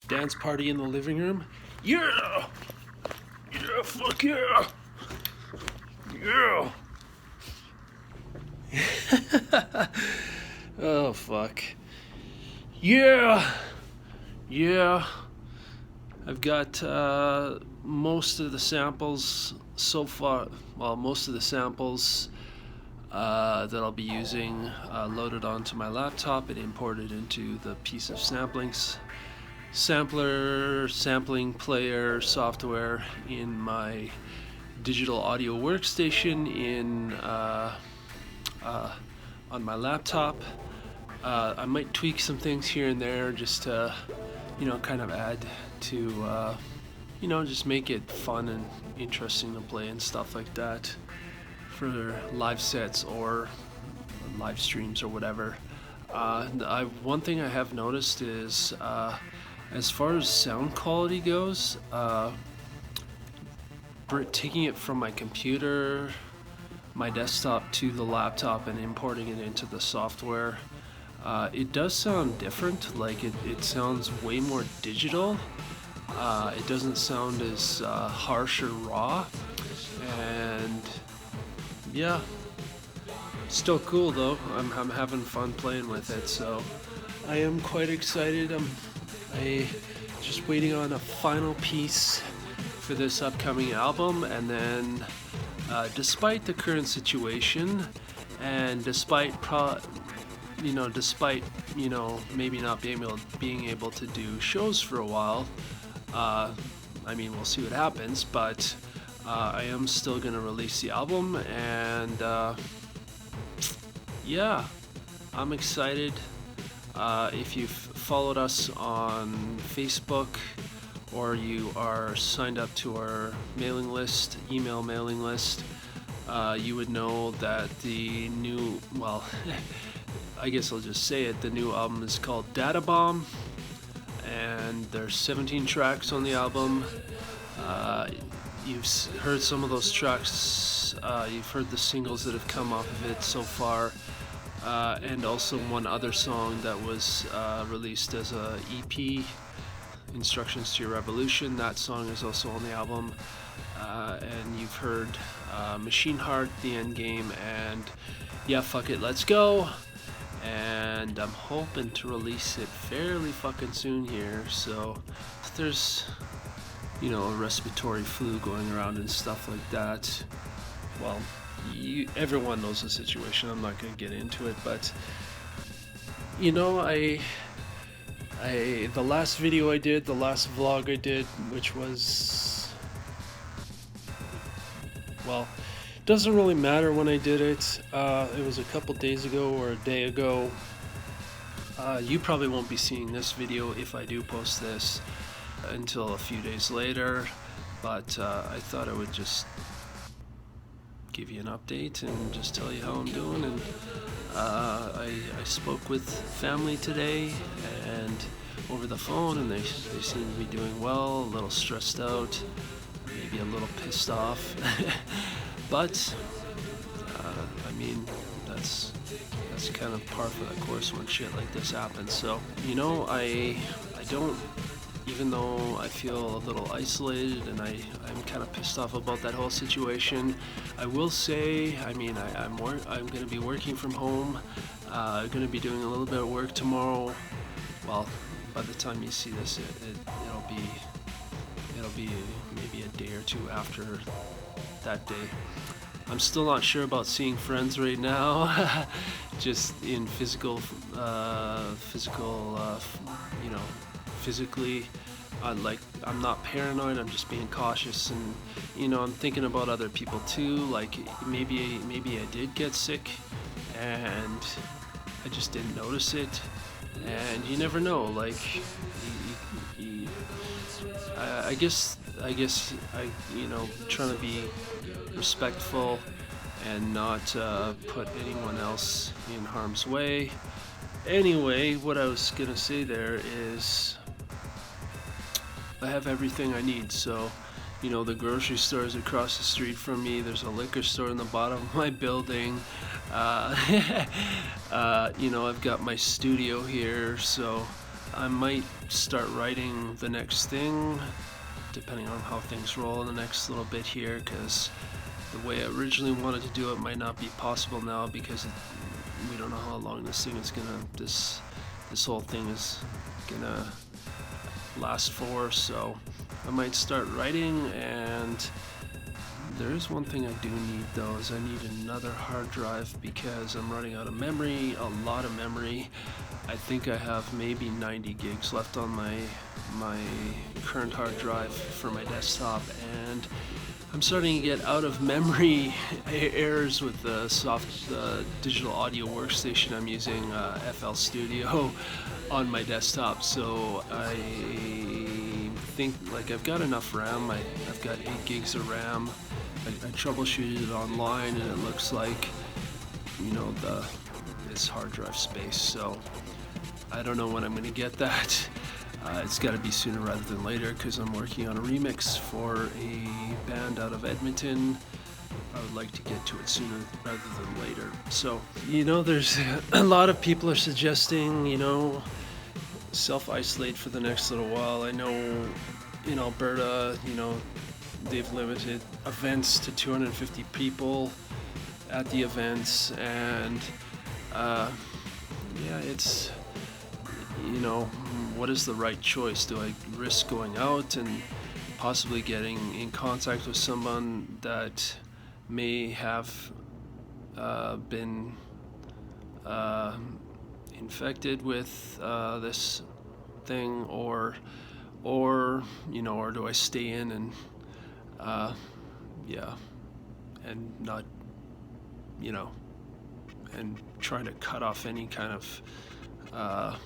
Dance party in the living room. Yeah! Yeah, fuck yeah! Yeah! Oh, fuck. Yeah! Yeah. I've got most of the samples so far. Well, most of the samples that I'll be using loaded onto my laptop and imported into the piece of sampling player software in my digital audio workstation on my laptop. I might tweak some things here and there just to, kind of add to, just make it fun and interesting to play and stuff like that for live sets or live streams or whatever. One thing I have noticed is, as far as sound quality goes, taking it from my computer, my desktop to the laptop and importing it into the software, it does sound different. Like it sounds way more digital. It doesn't sound as harsh or raw, and yeah, still cool though. I'm having fun playing with it, so I am quite excited. I just waiting on a final piece for this upcoming album, and then despite the current situation, and despite maybe not being able to do shows for a while, we'll see what happens, but I am still gonna release the album, and yeah, I'm excited. If you've followed us on Facebook, or you are signed up to our email mailing list, you would know that the new, I guess I'll just say it, the new album is called Data Bomb, and there's 17 tracks on the album. You've heard some of those tracks, you've heard the singles that have come off of it so far, and also one other song that was released as a EP, Instructions to Your Revolution. That song is also on the album, and you've heard Machine Heart, The End Game, and Yeah Fuck It, Let's Go, and I'm hoping to release it fairly fucking soon here. So if there's a respiratory flu going around and stuff like that, well, everyone knows the situation. I'm not going to get into it, but the last video I did, the last vlog I did, which was, doesn't really matter when I did it. It was a couple days ago or a day ago. You probably won't be seeing this video if I do post this until a few days later, but I thought I would just give you an update and just tell you how I'm doing. And I spoke with family today and over the phone, and they seem to be doing well, a little stressed out, maybe a little pissed off, but that's kind of par for the course when shit like this happens. So I don't, even though I feel a little isolated and I'm kind of pissed off about that whole situation, I will say, I'm going to be working from home. I'm going to be doing a little bit of work tomorrow. Well, by the time you see this, it'll be maybe a day or two after that day. I'm still not sure about seeing friends right now, just in physically. I'm not paranoid. I'm just being cautious, and I'm thinking about other people too. Like maybe I did get sick, and I just didn't notice it. And you never know. Like, I guess trying to be respectful and not put anyone else in harm's way. Anyway, what I was gonna say there is, I have everything I need. So, the grocery store is across the street from me. There's a liquor store in the bottom of my building. I've got my studio here, so I might start writing the next thing, depending on how things roll in the next little bit here, because the way I originally wanted to do it might not be possible now, because we don't know how long this whole thing is gonna last for. So I might start writing, and there is one thing I do need though, is I need another hard drive, because I'm running out of memory, a lot of memory. I think I have maybe 90 gigs left on my current hard drive for my desktop, and I'm starting to get out of memory errors with the digital audio workstation I'm using, FL Studio, on my desktop. So I think like I've got enough RAM. I've got 8 gigs of RAM. I troubleshooted it online, and it looks like, you know, this hard drive space. So I don't know when I'm going to get that. It's got to be sooner rather than later, because I'm working on a remix for a band out of Edmonton. I would like to get to it sooner rather than later. So, you know, there's a lot of people are suggesting, you know, self-isolate for the next little while. I know in Alberta, you know, they've limited events to 250 people at the events, and yeah, it's, you know, what is the right choice? Do I risk going out and possibly getting in contact with someone that may have been infected with this thing, or you know, or do I stay in and yeah, and not, you know, and try to cut off any kind of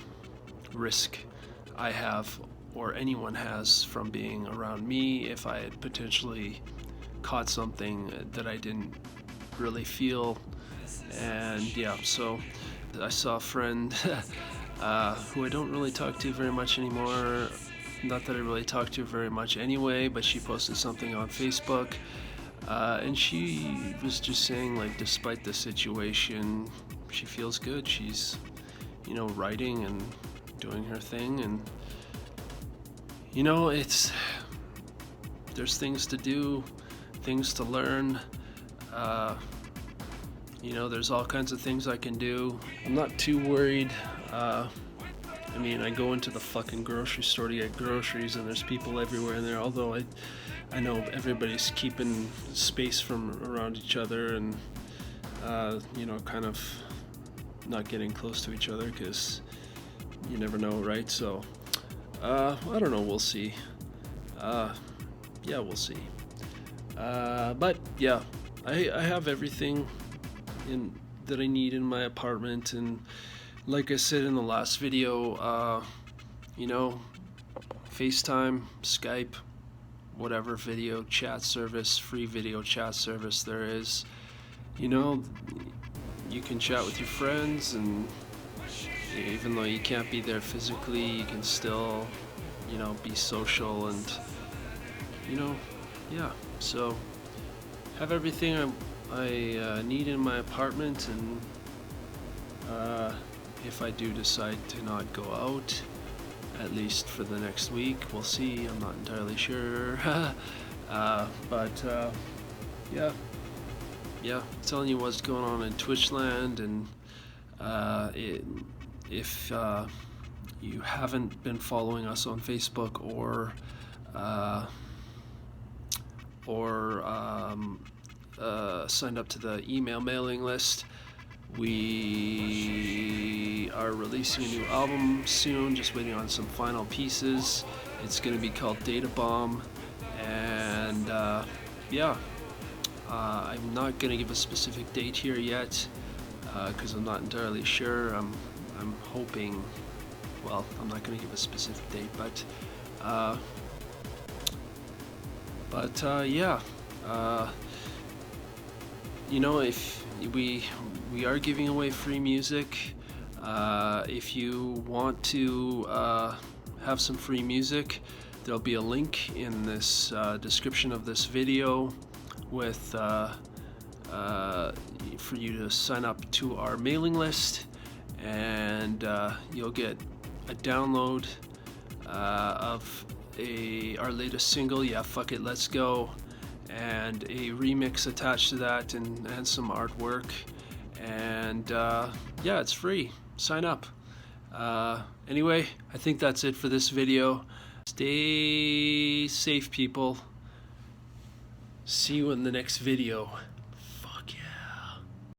risk I have or anyone has from being around me if I had potentially caught something that I didn't really feel. And yeah, so I saw a friend who I don't really talk to very much anymore. Not that I really talk to her very much anyway, but she posted something on Facebook, and she was just saying, like, despite the situation, she feels good. She's, you know, writing and doing her thing, and, you know, there's things to do, things to learn. You know, there's all kinds of things I can do. I'm not too worried. I mean, I go into the fucking grocery store to get groceries, and there's people everywhere in there, although I know everybody's keeping space from around each other, and you know, kind of not getting close to each other, because you never know, right? So I don't know, we'll see. Yeah, we'll see. But yeah, I have everything that I need in my apartment, and like I said in the last video, you know, FaceTime, Skype, whatever video chat service, free video chat service there is, you know, you can chat with your friends, and even though you can't be there physically, you can still, you know, be social, and, you know, yeah, so have everything I need in my apartment, and if I do decide to not go out, at least for the next week, we'll see, I'm not entirely sure. But yeah, telling you what's going on in Twitchland, and if you haven't been following us on Facebook or signed up to the email mailing list, we are releasing a new album soon, just waiting on some final pieces. It's going to be called Data Bomb, and yeah, I'm not going to give a specific date here yet, because I'm not entirely sure. I'm hoping, well, I'm not going to give a specific date, but yeah, you know, if we are giving away free music. If you want to have some free music, there'll be a link in this description of this video with for you to sign up to our mailing list, and you'll get a download of our latest single, Yeah Fuck It Let's Go, and a remix attached to that, and some artwork. And yeah, it's free. Sign up. Anyway, I think that's it for this video. Stay safe, people. See you in the next video.